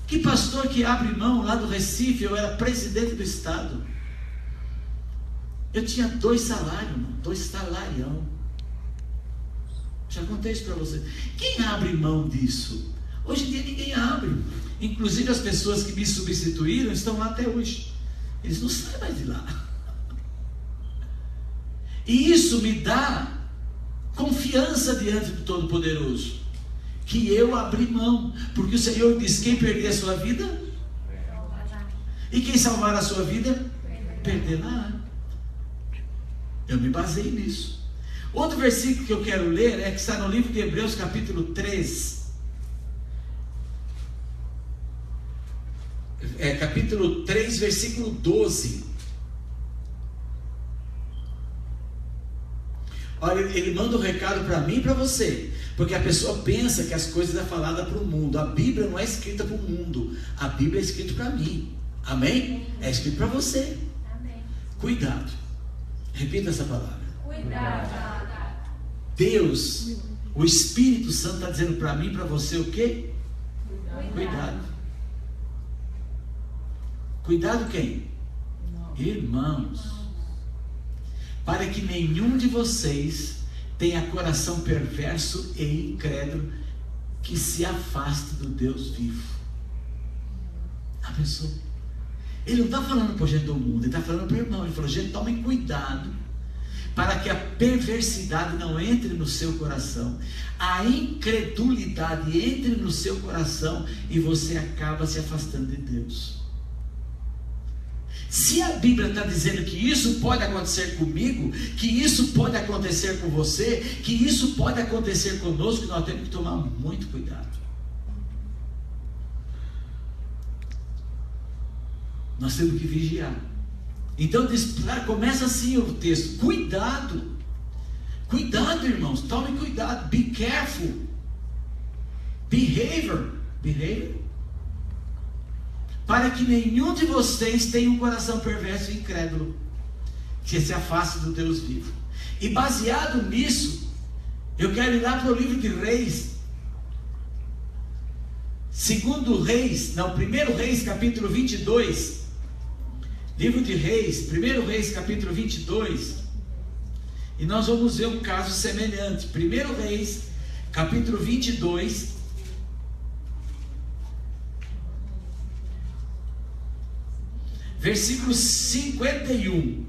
Que pastor que abre mão lá do Recife? Eu era presidente do estado. Eu tinha 2 salários, irmão, 2 salarião. Já contei isso para você. Quem abre mão disso? Hoje em dia ninguém abre. Inclusive as pessoas que me substituíram estão lá até hoje. Eles não saem mais de lá. E isso me dá confiança diante do Todo-Poderoso, que eu abri mão, porque o Senhor diz: quem perder a sua vida, e quem salvar a sua vida, perderá. Eu me baseei nisso. Outro versículo que eu quero ler é que está no livro de Hebreus, capítulo 3. Capítulo 3, versículo 12. Olha, ele manda um recado para mim e para você, porque a pessoa pensa que as coisas é falada para o mundo. A Bíblia não é escrita para o mundo, a Bíblia é escrita para mim. Amém? É escrito para você. Amém. Cuidado. Repita essa palavra. Cuidado. Deus, o Espírito Santo está dizendo para mim e para você o quê? Cuidado. Cuidado quem? Irmãos. Para que nenhum de vocês tenha coração perverso e incrédulo, que se afaste do Deus vivo. A pessoa, ele não está falando para gente do mundo, ele está falando para o irmão. Ele falou: gente, tomem cuidado para que a perversidade não entre no seu coração, a incredulidade entre no seu coração e você acaba se afastando de Deus. Se a Bíblia está dizendo que isso pode acontecer comigo, que isso pode acontecer com você, que isso pode acontecer conosco, nós temos que tomar muito cuidado. Nós temos que vigiar. Então começa assim o texto: cuidado. Cuidado, irmãos, tomem cuidado. Be careful. Behavior. Para que nenhum de vocês tenha um coração perverso e incrédulo, que se afaste do Deus vivo. E baseado nisso, eu quero ir lá para o livro de Reis. Primeiro Reis, capítulo 22. Livro de Reis, 1 Reis, capítulo 22. E nós vamos ver um caso semelhante. 1 Reis, capítulo 22. Versículo 51.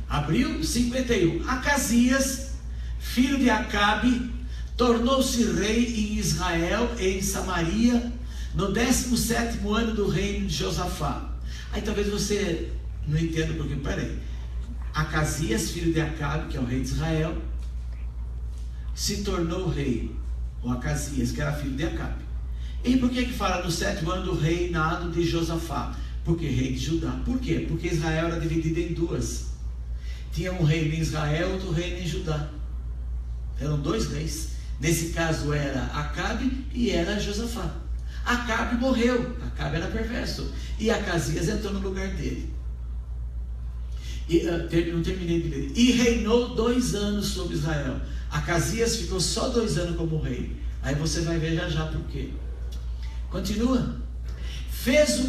Abriu? 51. Acasias, filho de Acabe, tornou-se rei em Israel e em Samaria, no 17º ano do reino de Josafá. Aí talvez você não entenda porque, peraí. Acasias, filho de Acabe, que é o rei de Israel, se tornou rei. O Acasias, que era filho de Acabe. E por que fala no 7º ano do reinado de Josafá? Porque rei de Judá. Por quê? Porque Israel era dividido em duas. Tinha um reino em Israel, outro reino em Judá. Eram 2 reis. Nesse caso era Acabe e era Josafá. Acabe morreu. Acabe era perverso. E Acasias entrou no lugar dele. Não terminei de ler. E reinou 2 anos sobre Israel. Acasias ficou só 2 anos como rei. Aí você vai ver já por quê. Continua. Fez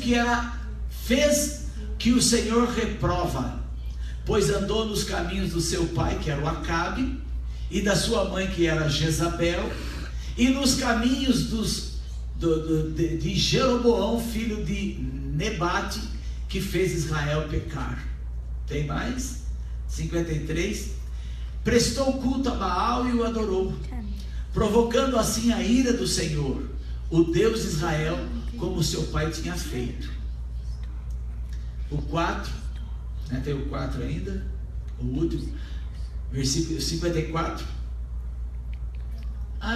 que o Senhor reprova, pois andou nos caminhos do seu pai, que era o Acabe, e da sua mãe, que era Jezabel, e nos caminhos de Jeroboão, filho de Nebate, que fez Israel pecar. Tem mais? 53. Prestou culto a Baal e o adorou, provocando assim a ira do Senhor, o Deus de Israel, como seu pai tinha feito. O 4, tem o 4 ainda, o último, versículo 54.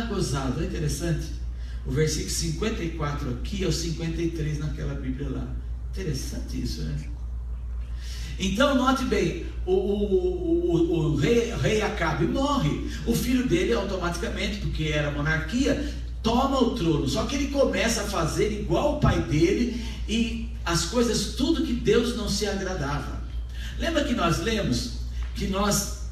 Gozado, é interessante. O versículo 54 aqui é o 53 naquela Bíblia lá. Interessante isso, né? Então note bem, o rei Acabe morre, o filho dele automaticamente, porque era monarquia, toma o trono. Só que ele começa a fazer igual o pai dele, e as coisas, tudo que Deus não se agradava. Lembra que nós lemos que nós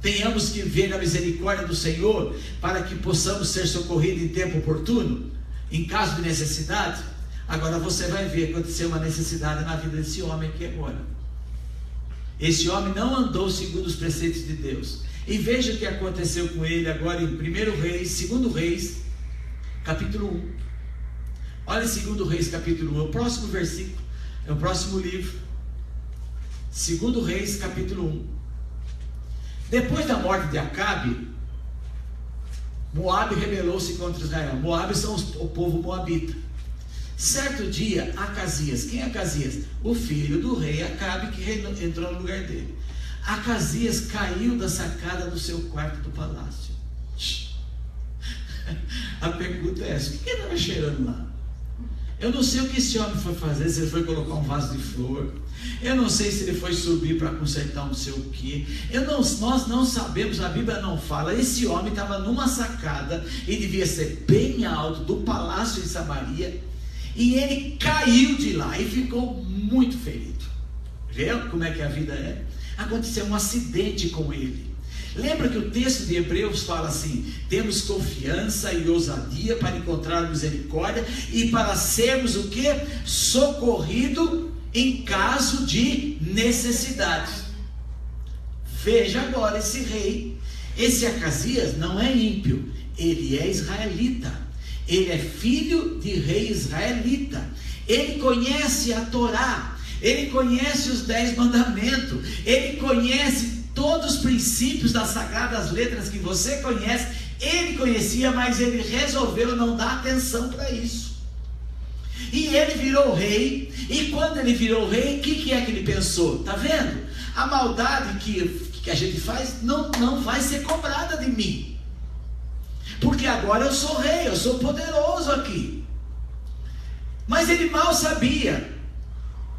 tenhamos que ver a misericórdia do Senhor para que possamos ser socorridos em tempo oportuno, em caso de necessidade. Agora você vai ver acontecer uma necessidade na vida desse homem aqui agora. Esse homem não andou segundo os preceitos de Deus. E veja o que aconteceu com ele agora em 1 Reis, 2 Reis, capítulo 1. Olha 2 Reis, capítulo 1, é o próximo versículo, é o próximo livro. 2 Reis, capítulo 1. Depois da morte de Acabe, Moabe rebelou-se contra Israel. Moabe são o povo moabita. Certo dia, Acasias, quem é Acasias? O filho do rei Acabe, que entrou no lugar dele. Acasias caiu da sacada do seu quarto do palácio. A pergunta é essa: o que ele estava cheirando lá? Eu não sei o que esse homem foi fazer, se ele foi colocar um vaso de flor. Eu não sei se ele foi subir para consertar não sei o que. Nós não sabemos, a Bíblia não fala. Esse homem estava numa sacada, e devia ser bem alto, do palácio de Samaria, e ele caiu de lá e ficou muito ferido. Viu como é que a vida é? Aconteceu um acidente com ele. Lembra que o texto de Hebreus fala assim: temos confiança e ousadia para encontrar misericórdia e para sermos o que? Socorrido em caso de necessidade. Veja agora esse rei. Esse Acasias não é ímpio, ele é israelita. Ele é filho de rei israelita. Ele conhece a Torá, ele conhece os 10 mandamentos, ele conhece todos os princípios das sagradas letras que você conhece. Ele conhecia, mas ele resolveu não dar atenção para isso. E ele virou rei. E quando ele virou rei, o que é que ele pensou? Está vendo? A maldade que a gente faz não vai ser cobrada de mim, porque agora eu sou rei, eu sou poderoso aqui. Mas ele mal sabia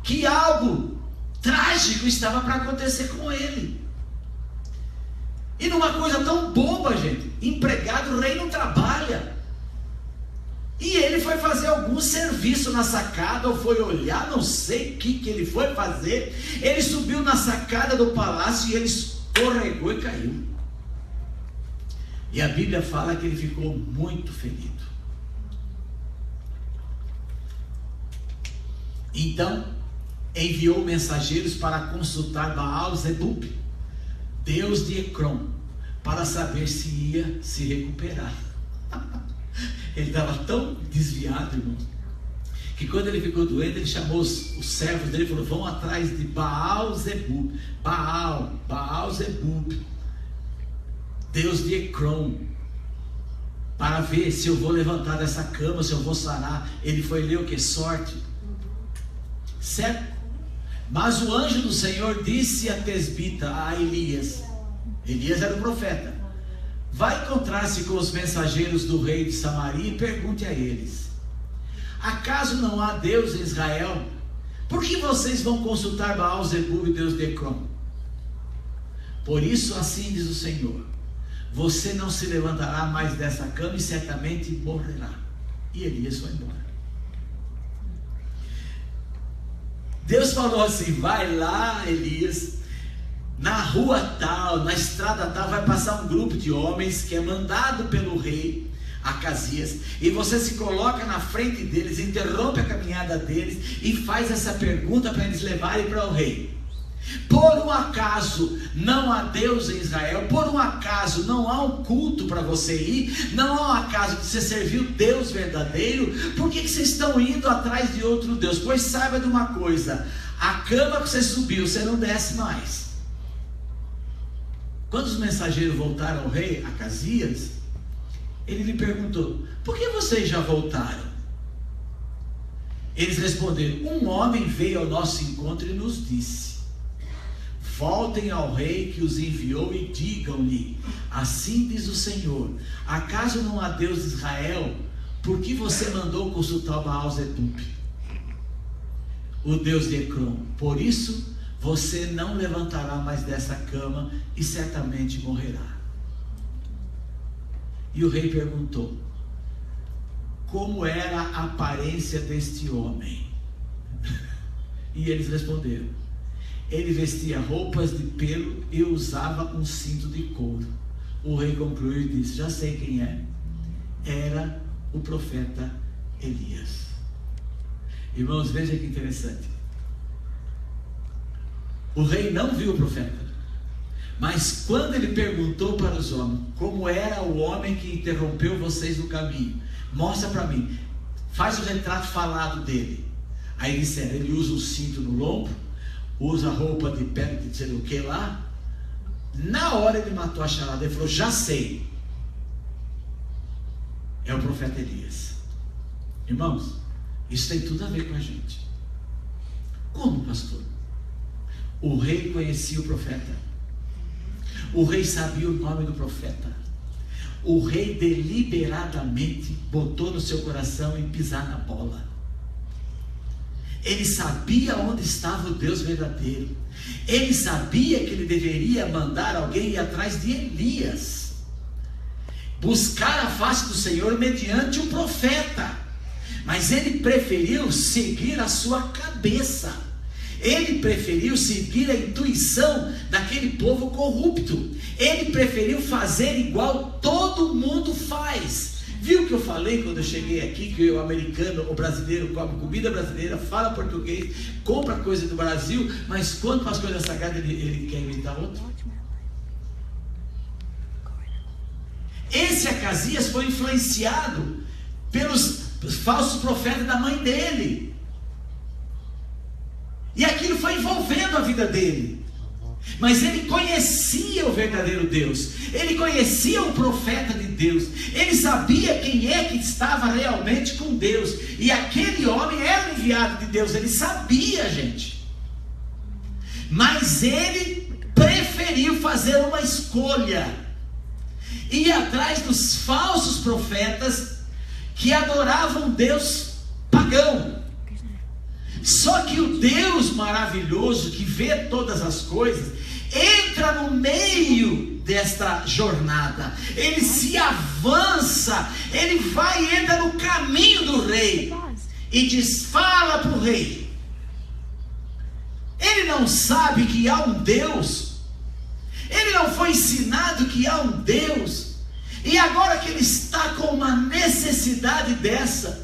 que algo trágico estava para acontecer com ele. E numa coisa tão boba, gente, empregado, o rei não trabalha. E ele foi fazer algum serviço na sacada, ou foi olhar, não sei o que ele foi fazer. Ele subiu na sacada do palácio e ele escorregou e caiu. E a Bíblia fala que ele ficou muito ferido. Então enviou mensageiros para consultar Baal-zebub, deus de Ecrom, para saber se ia se recuperar. Ele estava tão desviado, irmão, que quando ele ficou doente, ele chamou os servos dele e falou: vão atrás de Baal-zebub, Baal-zebub, deus de Ecrom, para ver se eu vou levantar dessa cama, se eu vou sarar. Ele foi ler o que? Sorte, certo? Mas o anjo do Senhor disse a Tesbita, a Elias era o profeta: vai encontrar-se com os mensageiros do rei de Samaria e pergunte a eles: acaso não há Deus em Israel? Por que vocês vão consultar Baal-zebub, Deus de Ecrom? Por isso assim diz o Senhor: você não se levantará mais dessa cama e certamente morrerá. E Elias foi embora. Deus falou assim: vai lá, Elias, na rua tal, na estrada tal, vai passar um grupo de homens que é mandado pelo rei Acasias, e você se coloca na frente deles, interrompe a caminhada deles e faz essa pergunta para eles levarem para o rei: por um acaso não há Deus em Israel? Por um acaso não há um culto para você ir? Não há um acaso que você serviu Deus verdadeiro? Por que vocês estão indo atrás de outro Deus? Pois saiba de uma coisa: a cama que você subiu, você não desce mais. Quando os mensageiros voltaram ao rei Acasias, ele lhe perguntou: por que vocês já voltaram? Eles responderam: um homem veio ao nosso encontro e nos disse: voltem ao rei que os enviou e digam-lhe: assim diz o Senhor, acaso não há Deus de Israel? Por que você mandou consultar Baal-zebub, o Deus de Ecrom? Por isso você não levantará mais dessa cama e certamente morrerá. E o rei perguntou: como era a aparência deste homem? E eles responderam: Ele vestia roupas de pelo e usava um cinto de couro. O rei concluiu e disse: já sei quem é. Era o profeta Elias. Irmãos, veja que interessante. O rei não viu o profeta, mas quando ele perguntou para os homens como era o homem que interrompeu vocês no caminho, mostra para mim, faz o retrato falado dele. Aí disseram: ele usa um cinto no lombo, usa roupa de pele de sei o que lá. Na hora ele matou a charada, ele falou: já sei, é o profeta Elias. Irmãos, isso tem tudo a ver com a gente. Como, pastor? O rei conhecia o profeta, o rei sabia o nome do profeta, o rei deliberadamente botou no seu coração em pisar na bola. Ele sabia onde estava o Deus verdadeiro. Ele sabia que ele deveria mandar alguém ir atrás de Elias, buscar a face do Senhor mediante um profeta. Mas ele preferiu seguir a sua cabeça. Ele preferiu seguir a intuição daquele povo corrupto. Ele preferiu fazer igual todo mundo faz. Viu o que eu falei quando eu cheguei aqui? Que o americano, o brasileiro come comida brasileira, fala português, compra coisa do Brasil, mas quando faz coisa sagrada ele quer inventar outra. Esse Acasias foi influenciado pelos falsos profetas da mãe dele, e aquilo foi envolvendo a vida dele. Mas ele conhecia o verdadeiro Deus, ele conhecia o profeta de Deus, ele sabia quem é que estava realmente com Deus, e aquele homem era o enviado de Deus, ele sabia, gente. Mas ele preferiu fazer uma escolha, ir atrás dos falsos profetas que adoravam Deus pagão. Só que o Deus maravilhoso, que vê todas as coisas, entra no meio desta jornada. Ele se avança, ele vai e entra no caminho do rei e diz: fala para o rei. Ele não sabe que há um Deus, ele não foi ensinado que há um Deus, e agora que ele está com uma necessidade dessa,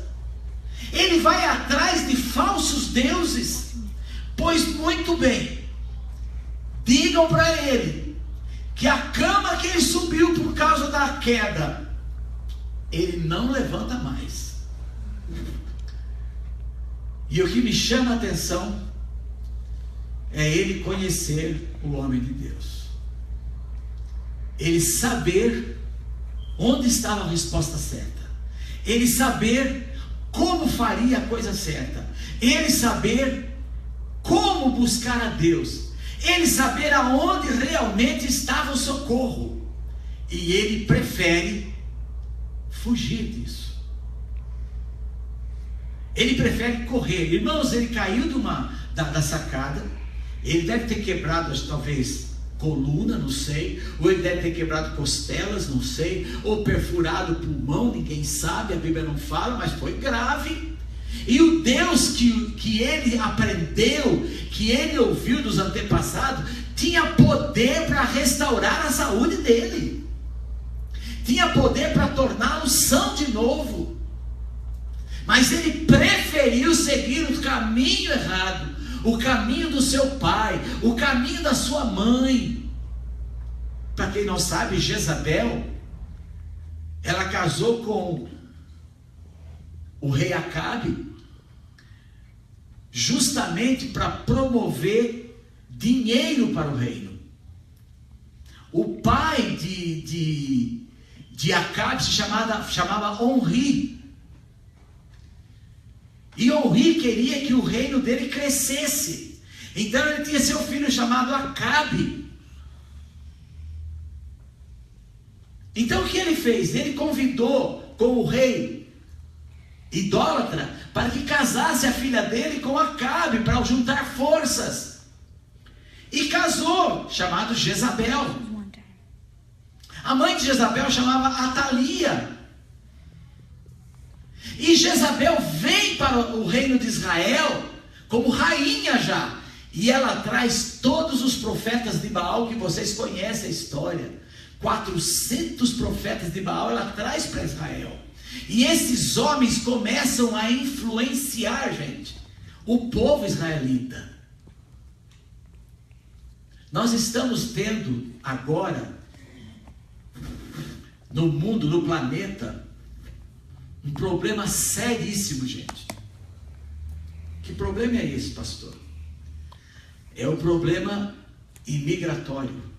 ele vai atrás de falsos deuses. Pois muito bem, digam para ele que a cama que ele subiu por causa da queda, ele não levanta mais. E o que me chama a atenção é ele conhecer o homem de Deus, ele saber onde estava a resposta certa, ele saber como faria a coisa certa, ele saber como buscar a Deus, ele saber aonde realmente estava o socorro, e ele prefere fugir disso, ele prefere correr. Irmãos, ele caiu da sacada, ele deve ter quebrado talvez coluna, não sei, ou ele deve ter quebrado costelas, não sei, ou perfurado o pulmão, ninguém sabe, a Bíblia não fala, mas foi grave. E o Deus que ele aprendeu, que ele ouviu dos antepassados, tinha poder para restaurar a saúde dele, tinha poder para torná-lo são de novo, mas ele preferiu seguir o caminho errado, o caminho do seu pai, o caminho da sua mãe. Para quem não sabe, Jezabel, ela casou com o rei Acabe, justamente para promover dinheiro para o reino. O pai de Acabe se chamava Onri. E Onri queria que o reino dele crescesse. Então ele tinha seu filho chamado Acabe. Então o que ele fez? Ele convidou com o rei idólatra para que casasse a filha dele com Acabe, para juntar forças. E casou, chamado Jezabel. A mãe de Jezabel chamava Atalia. E Jezabel vem para o reino de Israel como rainha já. E ela traz todos os profetas de Baal que vocês conhecem a história. 400 profetas de Baal ela traz para Israel. E esses homens começam a influenciar, gente, o povo israelita. Nós estamos tendo agora, no mundo, no planeta, um problema seríssimo, gente. Que problema é esse, pastor? É o problema imigratório.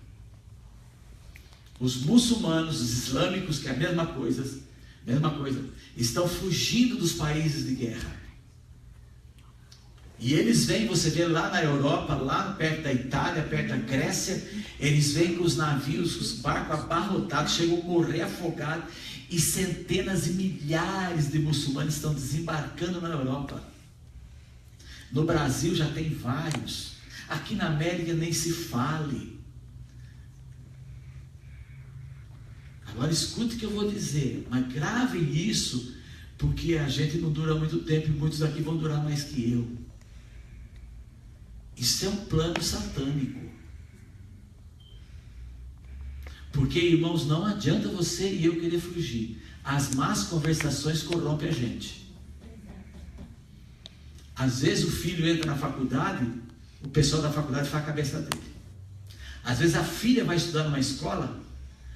Os muçulmanos, os islâmicos, que é a mesma coisa, estão fugindo dos países de guerra. E eles vêm, você vê lá na Europa, lá perto da Itália, perto da Grécia, eles vêm com os navios, os barcos abarrotados, chegam a morrer afogados, e centenas e milhares de muçulmanos estão desembarcando na Europa. No Brasil já tem vários. Aqui na América nem se fale. Agora escute o que eu vou dizer, mas gravem isso, porque a gente não dura muito tempo e muitos aqui vão durar mais que eu. Isso é um plano satânico. Porque, irmãos, não adianta você e eu querer fugir. As más conversações corrompem a gente. Às vezes o filho entra na faculdade, o pessoal da faculdade faz a cabeça dele. Às vezes a filha vai estudar numa escola,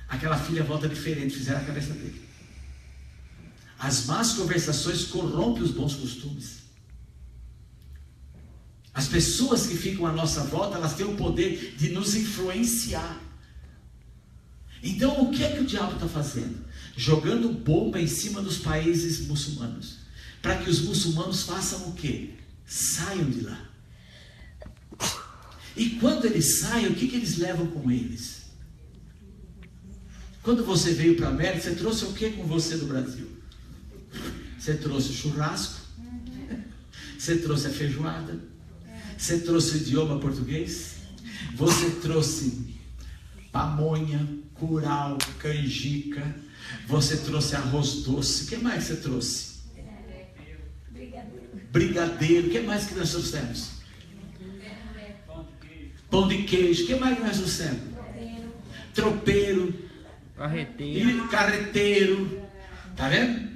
aquela filha volta diferente, fizeram a cabeça dele. As más conversações corrompem os bons costumes. As pessoas que ficam à nossa volta, elas têm o poder de nos influenciar. Então o que é que o diabo está fazendo? Jogando bomba em cima dos países muçulmanos, para que os muçulmanos façam o quê? Saiam de lá. E quando eles saem, o que eles levam com eles? Quando você veio para a América, você trouxe o que com você do Brasil? Você trouxe o churrasco, você trouxe a feijoada, você trouxe o idioma português, você trouxe pamonha, curau, canjica, você trouxe arroz doce. O que mais você trouxe? Brigadeiro. O que mais que nós trouxemos? Pão de queijo. O que mais que nós trouxemos? Tropeiro. Carreteiro. Tá vendo?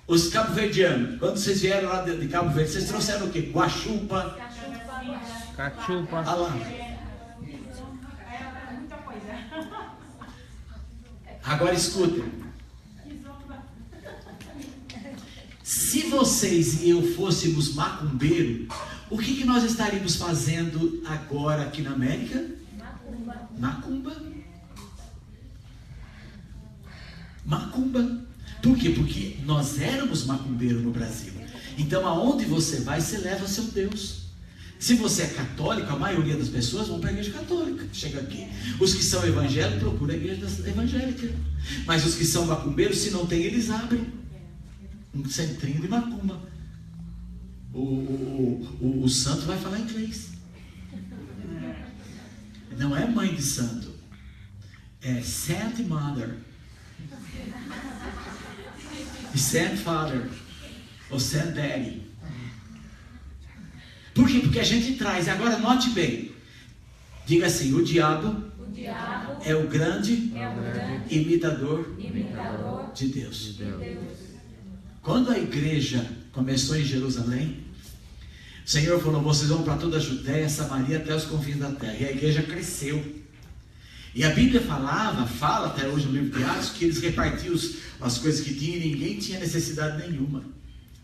Os cabo-verdianos, quando vocês vieram lá de Cabo Verde, vocês trouxeram o quê? Guachupa. Cachupa. Olha lá. Agora escutem. Se vocês e eu fôssemos macumbeiros, o que nós estaríamos fazendo agora aqui na América? Macumba. Macumba. Por quê? Porque nós éramos macumbeiros no Brasil. Então aonde você vai, você leva seu Deus. Se você é católico, a maioria das pessoas vão para a igreja católica. Chega aqui. Os que são evangélicos procuram a igreja evangélica. Mas os que são macumbeiros, se não tem, eles abrem um centrinho de macumba. O santo vai falar inglês. Não é mãe de santo. É Saint Mother. E Saint Father. Ou Saint Daddy. Por quê? Porque a gente traz. Agora note bem. Diga assim: o diabo é o grande imitador de Deus. Quando a igreja começou em Jerusalém, o Senhor falou: vocês vão para toda a Judéia, Samaria, até os confins da terra. E a igreja cresceu. E a Bíblia fala até hoje no livro de Atos, que eles repartiam as coisas que tinham e ninguém tinha necessidade nenhuma.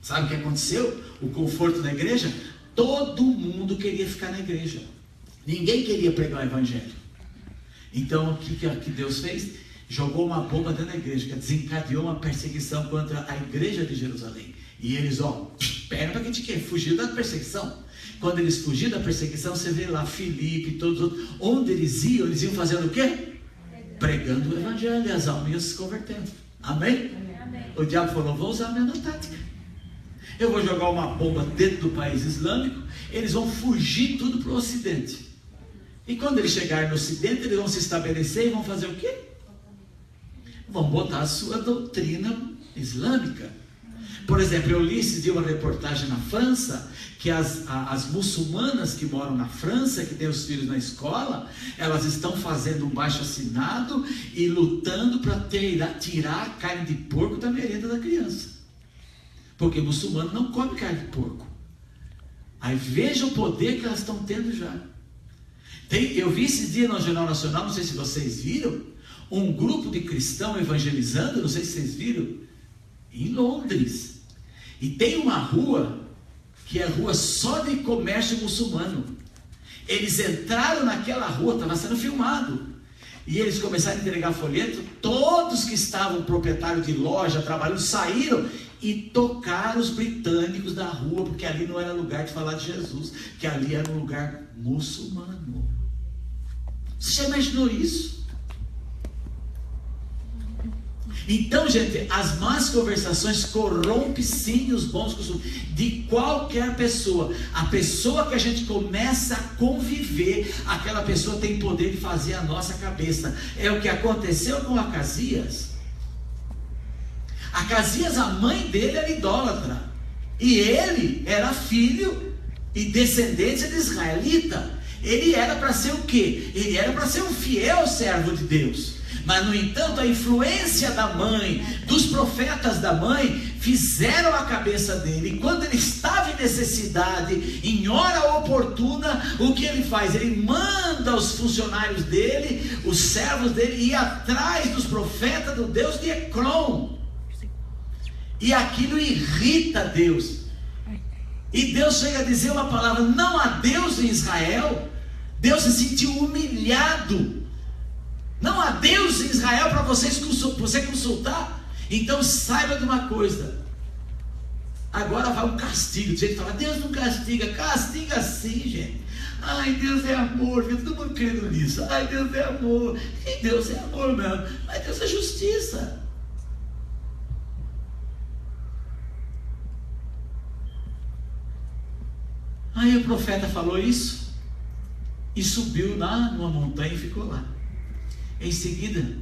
Sabe o que aconteceu? O conforto da igreja. Todo mundo queria ficar na igreja. Ninguém queria pregar o evangelho. Então o que Deus fez? Jogou uma bomba dentro da igreja, que desencadeou uma perseguição contra a igreja de Jerusalém. E eles, pera para que a gente quer fugir da perseguição. Quando eles fugiram da perseguição, você vê lá Filipe e todos os outros. Onde eles iam fazendo o quê? Pregando o evangelho, e as almas iam se convertendo. Amém? Amém. O diabo falou: vou usar a mesma tática. Eu vou jogar uma bomba dentro do país islâmico, eles vão fugir tudo para o ocidente. E quando eles chegarem no ocidente, eles vão se estabelecer e vão fazer o quê? Vão botar a sua doutrina islâmica. Por exemplo, eu li esse dia uma reportagem na França, que as muçulmanas que moram na França, que têm os filhos na escola, elas estão fazendo um baixo-assinado e lutando para tirar a carne de porco da merenda da criança. Porque muçulmano não come carne de porco. Aí veja o poder que elas estão tendo já. Eu vi esse dia no Jornal Nacional, não sei se vocês viram, um grupo de cristãos evangelizando, não sei se vocês viram, em Londres. E tem uma rua, que é rua só de comércio muçulmano. Eles entraram naquela rua, estava sendo filmado, e eles começaram a entregar folheto. Todos que estavam proprietários de loja, trabalhando, saíram e tocaram os britânicos da rua, porque ali não era lugar de falar de Jesus, que ali era um lugar muçulmano. Você já imaginou isso? Então, gente, as más conversações corrompem sim os bons costumes de qualquer pessoa. A pessoa que a gente começa a conviver, aquela pessoa tem poder de fazer a nossa cabeça. É o que aconteceu com Acasias. Acasias, a mãe dele era idólatra, e ele era filho e descendente de israelita. Ele era para ser o quê? Ele era para ser um fiel servo de Deus. Mas, no entanto, a influência da mãe, dos profetas da mãe, fizeram a cabeça dele. E quando ele estava em necessidade, em hora oportuna, o que ele faz? Ele manda os funcionários dele, os servos dele, ir atrás dos profetas do Deus de Ecrom. E aquilo irrita Deus. E Deus chega a dizer uma palavra: não há Deus em Israel. Deus se sentiu humilhado. Não há Deus em Israel para você consultar. Então saiba de uma coisa: agora vai um castigo. Do jeito que fala, Deus não castiga. Castiga sim, gente. Ai, Deus é amor, viu? Todo mundo crendo nisso. Ai, Deus é amor. E Deus é amor mesmo. Mas Deus é justiça. Aí o profeta falou isso e subiu lá numa montanha e ficou lá. Em seguida,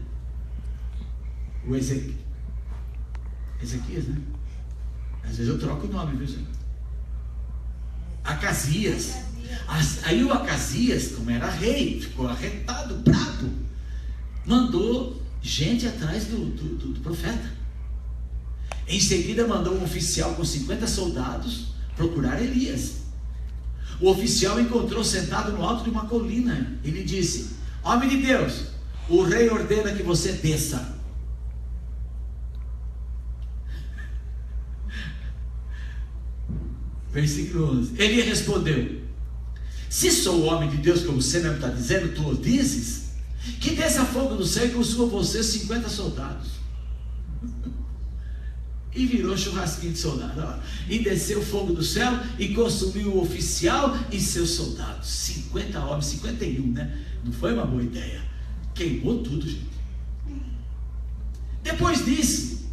o Ezequias, né? Às vezes eu troco o nome, viu, gente? Acasias. Aí o Acasias, como era rei, ficou arretado, bravo, mandou gente atrás do profeta. Em seguida mandou um oficial com 50 soldados procurar Elias. O oficial encontrou sentado no alto de uma colina. Ele disse: homem de Deus, o rei ordena que você desça. Versículo 11. Ele respondeu: se sou o homem de Deus, como você mesmo está dizendo, tu o dizes, que desça fogo do céu e consuma você 50 soldados. E virou churrasquinho de soldado, ó. E desceu o fogo do céu e consumiu o oficial e seus soldados. 50 homens, 51, né? Não foi uma boa ideia. Queimou tudo, gente. Depois disso,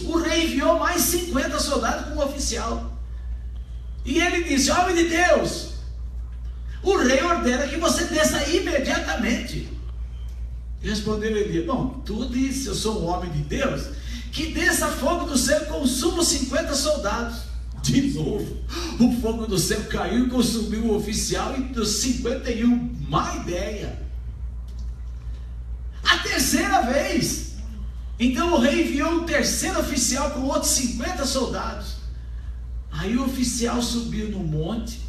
o rei enviou mais 50 soldados com o oficial. E ele disse: homem de Deus, o rei ordena que você desça imediatamente. Respondeu Elias: bom, tu disse, eu sou um homem de Deus, que desça fogo do céu e consuma os 50 soldados. De novo, o fogo do céu caiu e consumiu o oficial e dos 51. Má ideia. A terceira vez, então o rei enviou um terceiro oficial com outros 50 soldados. Aí o oficial subiu no monte,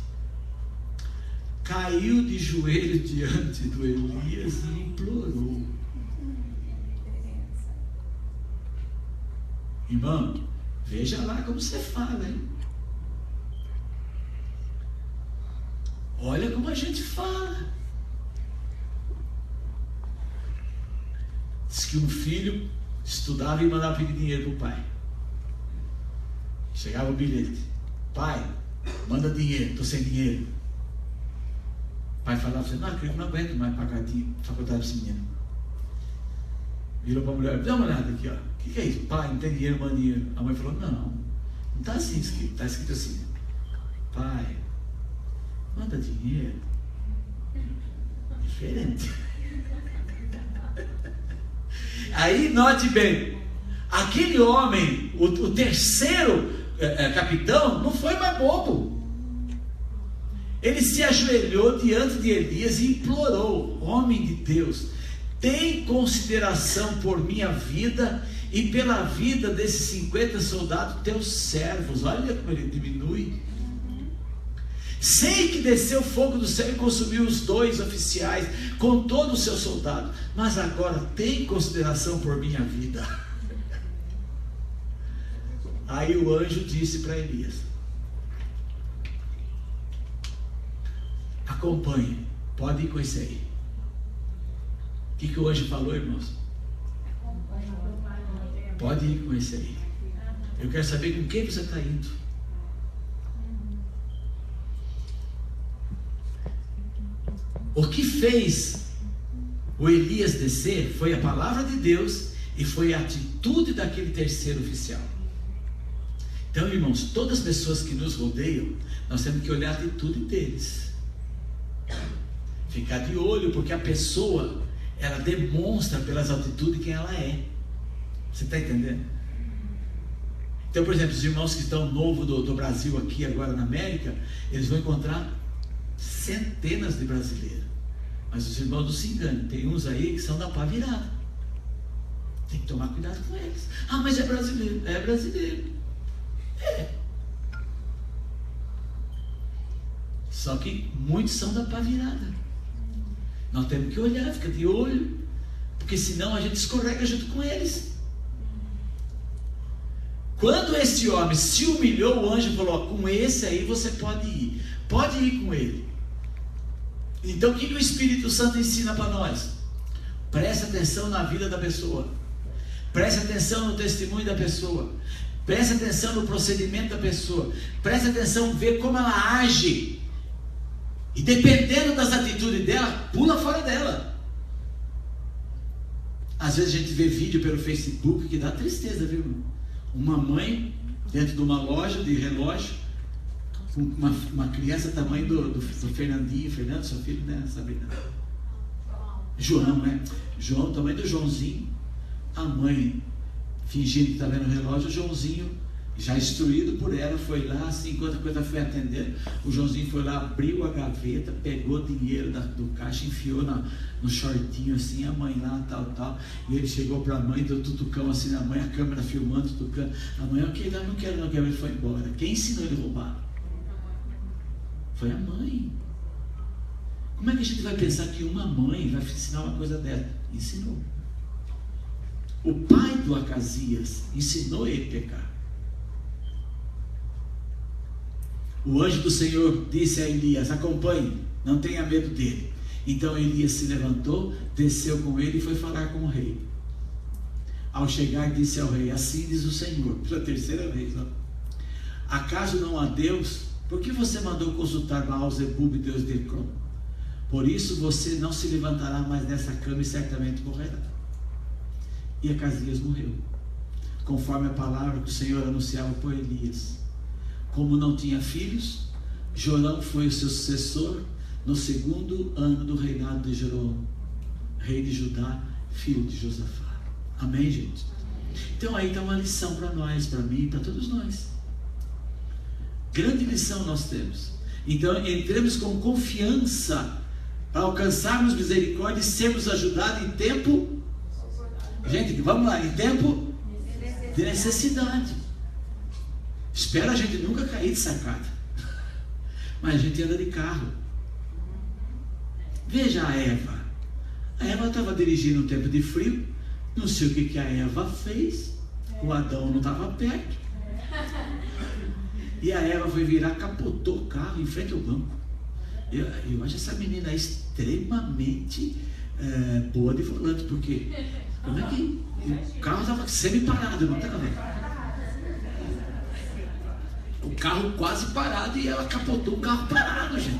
caiu de joelho diante do Elias e implorou. Irmão, veja lá como você fala, hein? Olha como a gente fala. Diz que um filho estudava e mandava pedir dinheiro para o pai. Chegava o bilhete: pai, manda dinheiro, estou sem dinheiro. O pai falava assim: não, eu não aguento mais pagar de faculdade desse menino. Virou para a mulher: dá uma olhada aqui, ó. O que é isso? Pai, não tem dinheiro, manda dinheiro. A mãe falou: não está assim escrito, está escrito assim: pai, manda dinheiro. Diferente. Aí note bem, Aquele homem, o terceiro capitão, não foi mais bobo. Ele se ajoelhou diante de Elias e implorou: homem de Deus, tem consideração por minha vida e pela vida desses 50 soldados, teus servos. Olha como ele diminui. Sei que desceu fogo do céu e consumiu os 2 oficiais com todos os seus soldados, mas agora tem consideração por minha vida. Aí o anjo disse para Elias: acompanhe, pode ir com esse aí. O que o anjo falou, irmãos? Pode ir com esse aí. Eu quero saber com quem você está indo. O que fez o Elias descer foi a palavra de Deus e foi a atitude daquele terceiro oficial. Então, irmãos, todas as pessoas que nos rodeiam, nós temos que olhar a atitude deles. Ficar de olho, porque a pessoa, ela demonstra pelas atitudes quem ela é. Você está entendendo? Então, por exemplo, os irmãos que estão novos do Brasil aqui agora na América, eles vão encontrar centenas de brasileiros. Mas os irmãos não se enganem, tem uns aí que são da pá virada. Tem que tomar cuidado com eles. Ah, mas é brasileiro. É brasileiro. É. Só que muitos são da pá virada. Nós temos que olhar, ficar de olho, porque senão a gente escorrega junto com eles. Quando esse homem se humilhou, o anjo falou: com esse aí você pode ir com ele. Então o que o Espírito Santo ensina para nós? Preste atenção na vida da pessoa, preste atenção no testemunho da pessoa, preste atenção no procedimento da pessoa, preste atenção, ver como ela age, e dependendo das atitudes dela, pula fora dela. Às vezes a gente vê vídeo pelo Facebook que dá tristeza, viu? Uma mãe dentro de uma loja de relógio, com uma criança tamanho do Fernandinho. Fernando, seu filho, né? Sabrina? João, né? João, tamanho do Joãozinho. A mãe fingindo que está vendo o relógio. O Joãozinho, já instruído por ela, foi lá, assim, enquanto a coisa foi atendendo, o Joãozinho foi lá, abriu a gaveta, pegou dinheiro do caixa, enfiou no shortinho assim, a mãe lá, tal, e ele chegou para a mãe, deu tutucão assim na mãe, a câmera filmando, tutucando, a mãe: ok, não quero, ele foi embora. Quem ensinou ele a roubar? Foi a mãe. Como é que a gente vai pensar que uma mãe vai ensinar uma coisa dessa? Ensinou. O pai do Acasias ensinou ele a pecar. O anjo do Senhor disse a Elias: acompanhe, não tenha medo dele. Então Elias se levantou, desceu com ele e foi falar com o rei. Ao chegar, disse ao rei: assim diz o Senhor, pela terceira vez, ó, acaso não há Deus? Por que você mandou consultar Baal-zebub, Deus de Ecrón? Por isso você não se levantará mais dessa cama e certamente morrerá. E Acasias morreu, conforme a palavra que o Senhor anunciava por Elias. Como não tinha filhos, Jorão foi o seu sucessor no 2º ano do reinado de Jeroboão, rei de Judá, filho de Josafá. Amém, gente? Então aí está uma lição para nós, para mim e para todos nós. Grande lição nós temos. Então entremos com confiança para alcançarmos misericórdia e sermos ajudados em tempo, gente, vamos lá, em tempo de necessidade. Espero a gente nunca cair de sacada, mas a gente anda de carro. Veja a Eva. A Eva estava dirigindo um tempo de frio, não sei o que a Eva fez, o Adão não estava perto, e a Eva foi virar, capotou o carro em frente ao banco. Eu acho essa menina extremamente boa de volante, porque como é que o carro estava semi-parado, não estava? O carro quase parado e ela capotou o carro parado, gente.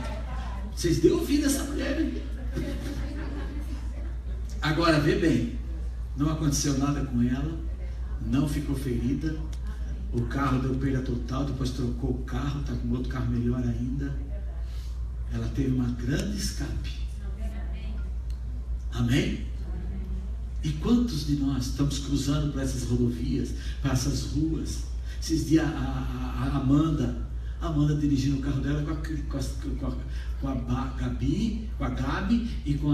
Vocês deu ouvido essa mulher, né? Agora, vê bem, não aconteceu nada com ela, não ficou ferida, o carro deu perda total, depois trocou o carro, está com outro carro melhor ainda. Ela teve uma grande escape. Amém? E quantos de nós estamos cruzando por essas rodovias, para essas ruas? Esses dias a Amanda dirigindo o carro dela com a Gabi e com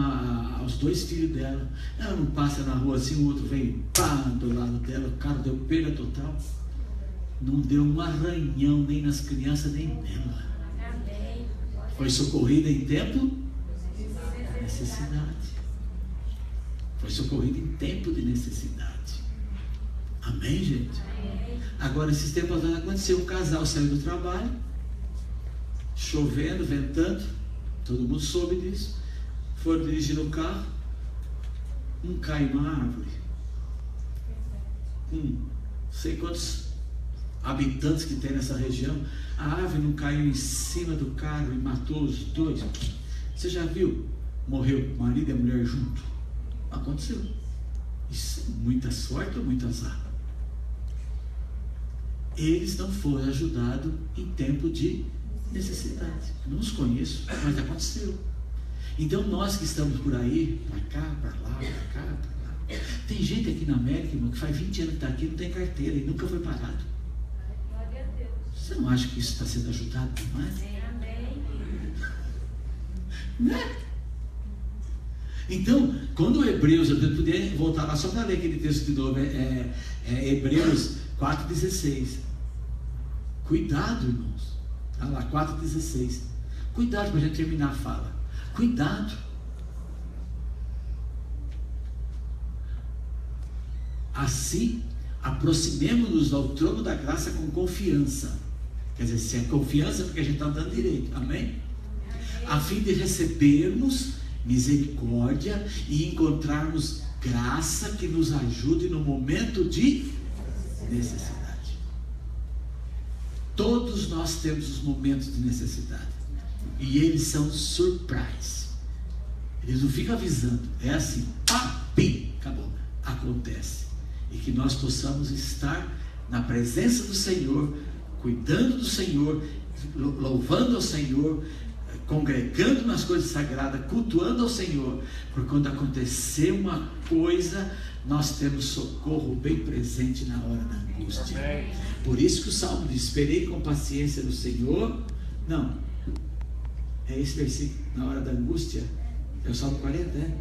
os dois filhos dela. Ela não passa na rua assim, o outro vem pá, do lado dela, o carro deu perda total. Não deu um arranhão nem nas crianças, nem nela. Foi socorrida em tempo de necessidade. Foi socorrida em tempo de necessidade. Amém, gente? Agora, esses tempos atrás aconteceu, um casal saiu do trabalho, chovendo, ventando, todo mundo soube disso, foram dirigir o carro, um caiu numa árvore, não sei quantos habitantes que tem nessa região, a árvore não caiu em cima do carro e matou os dois. Você já viu? Morreu o marido e a mulher junto. Aconteceu. Isso é muita sorte ou muito azar? Eles não foram ajudados em tempo de necessidade. Eu não os conheço, mas aconteceu. Então nós que estamos por aí, para cá, para lá, para cá, para lá. Tem gente aqui na América, irmão, que faz 20 anos que está aqui, não tem carteira e nunca foi parado. Você não acha que isso está sendo ajudado demais? Né? Então, quando o Hebreus, eu poderia voltar lá só para ler aquele texto de novo, Hebreus 4,16. Cuidado, irmãos. Olha lá, 4,16. Cuidado para a gente terminar a fala. Cuidado. Assim, aproximemo-nos ao trono da graça com confiança. Quer dizer, se é confiança, é porque a gente está andando direito. Amém? A fim de recebermos misericórdia e encontrarmos graça que nos ajude no momento de necessidade. Todos nós temos os momentos de necessidade. E eles são surprise. Eles não ficam avisando. É assim, pá, pim, acabou. Acontece. E que nós possamos estar na presença do Senhor, cuidando do Senhor, louvando ao Senhor, congregando nas coisas sagradas, cultuando ao Senhor, porque quando acontecer uma coisa, nós temos socorro bem presente na hora da angústia. Amém. Por isso que o Salmo diz: esperei com paciência no Senhor. Não, é esse versículo, na hora da angústia, é o Salmo 40, né?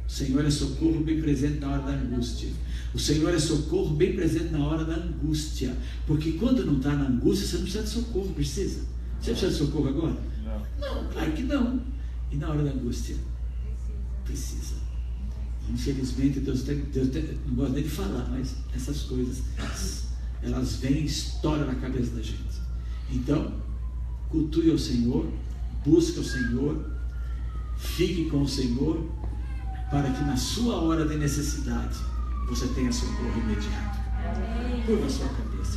O Senhor é socorro bem presente na hora da angústia. O Senhor é socorro bem presente na hora da angústia. Porque quando não está na angústia, você não precisa de socorro, precisa? Você precisa de socorro agora? Não, claro que não. E na hora da angústia? Precisa. Infelizmente, Deus não gosta nem de falar, mas essas coisas, elas vêm e estouram na cabeça da gente. Então, cultue ao Senhor, busque o Senhor, fique com o Senhor, para que na sua hora de necessidade você tenha socorro imediato. Curva a sua cabeça.